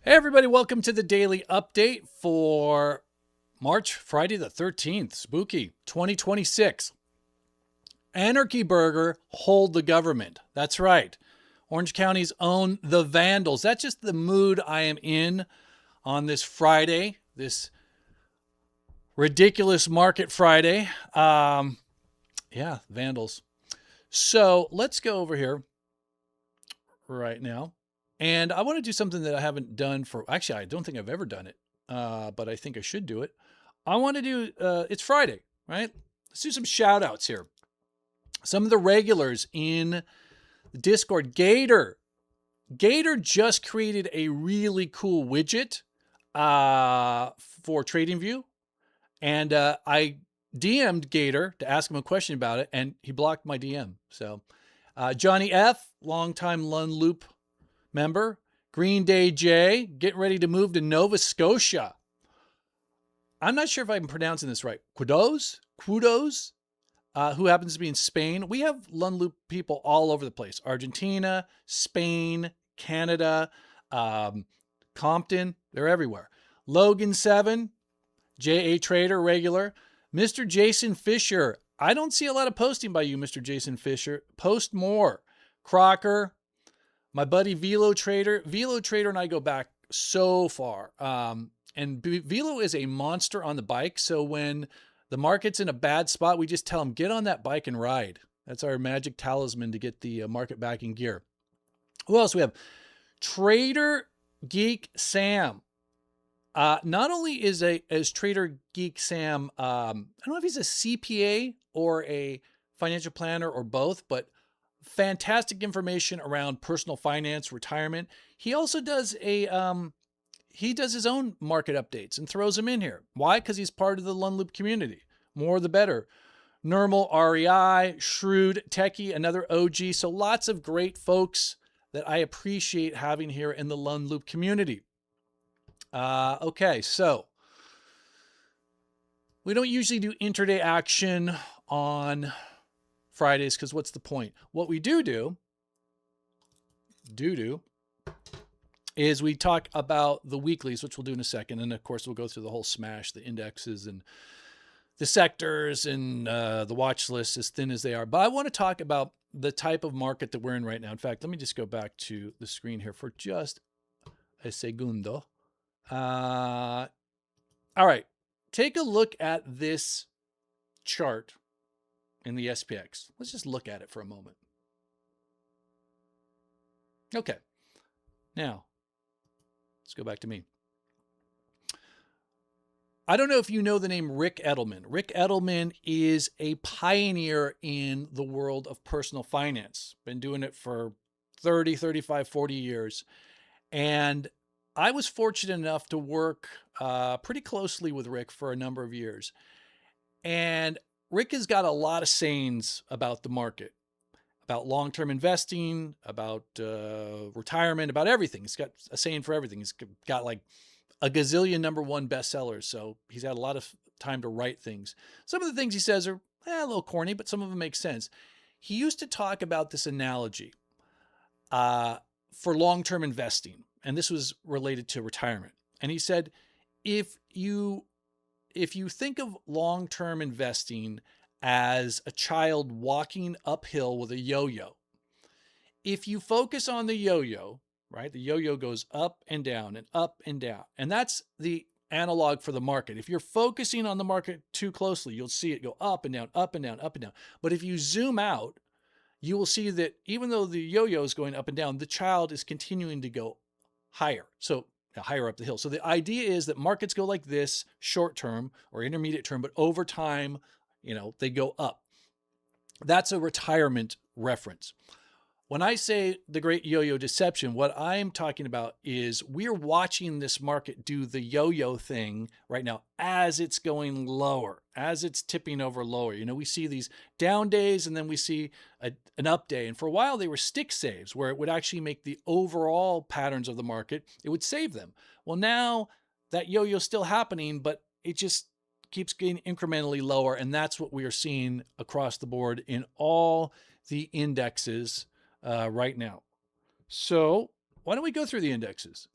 Hey, everybody, welcome to the daily update for Friday the 13th, spooky 2026. Anarchy Burger hold the government. That's right. Orange County's own The Vandals. That's just the mood I am in on this Friday, this ridiculous Market Friday. Yeah, Vandals. So let's go over here right now. And I want to do something that I haven't done actually, I don't think I've ever done it, but I think I should do it. I want to do, it's Friday, right? Let's do some shout outs here. Some of the regulars in the Discord. Gator just created a really cool widget for TradingView. And I DM'd Gator to ask him a question about it, and he blocked my DM. So Johnny F., longtime Lund Loop member. Green Day J, getting ready to move to Nova Scotia. I'm not sure if I'm pronouncing this right. Qudos, who happens to be in Spain. We have Lund Loop people all over the place. Argentina, Spain, Canada, Compton, they're everywhere. Logan 7, J.A. Trader, regular. Mr. Jason Fisher. I don't see a lot of posting by you, Mr. Jason Fisher. Post more. Crocker, my buddy Velo Trader. Velo Trader and I go back so far. And Velo is a monster on the bike. So when the market's in a bad spot, we just tell him, get on that bike and ride. That's our magic talisman to get the market back in gear. Who else we have? Trader Geek Sam. Not only is Trader Geek Sam, I don't know if he's a CPA or a financial planner or both, but fantastic information around personal finance, retirement. He also does he does his own market updates and throws them in here. Why? Because he's part of the Lund Loop community. More the better. Normal, REI, Shrewd, Techie, another OG. So lots of great folks that I appreciate having here in the Lund Loop community. Okay, so we don't usually do intraday action on Fridays because what's the point? What we do is we talk about the weeklies, which we'll do in a second. And of course, we'll go through the whole smash, the indexes and the sectors and the watch lists as thin as they are. But I want to talk about the type of market that we're in right now. In fact, let me just go back to the screen here for just a segundo. All right. Take a look at this chart in the SPX. Let's just look at it for a moment. Okay. Now, let's go back to me. I don't know if you know the name Rick Edelman. Rick Edelman is a pioneer in the world of personal finance. Been doing it for 30, 35, 40 years. And I was fortunate enough to work pretty closely with Rick for a number of years. And Rick has got a lot of sayings about the market, about long-term investing, about retirement, about everything. He's got a saying for everything. He's got like a gazillion #1 bestsellers. So he's had a lot of time to write things. Some of the things he says are a little corny, but some of them make sense. He used to talk about this analogy for long-term investing. And this was related to retirement. And he said, if you think of long-term investing as a child walking uphill with a yo-yo, if you focus on the yo-yo, right, the yo-yo goes up and down and up and down. And that's the analog for the market. If you're focusing on the market too closely, you'll see it go up and down, up and down, up and down. But if you zoom out, you will see that even though the yo-yo is going up and down, the child is continuing to go higher. So higher up the hill. So the idea is that markets go like this short term or intermediate term, but over time, they go up. That's a retirement reference. When I say the great yo-yo deception, what I'm talking about is we're watching this market do the yo-yo thing right now as it's going lower, as it's tipping over lower. We see these down days and then we see an up day. And for a while, they were stick saves where it would actually make the overall patterns of the market, it would save them. Well, now that yo-yo is still happening, but it just keeps getting incrementally lower. And that's what we are seeing across the board in all the indexes right now. So why don't we go through the indexes?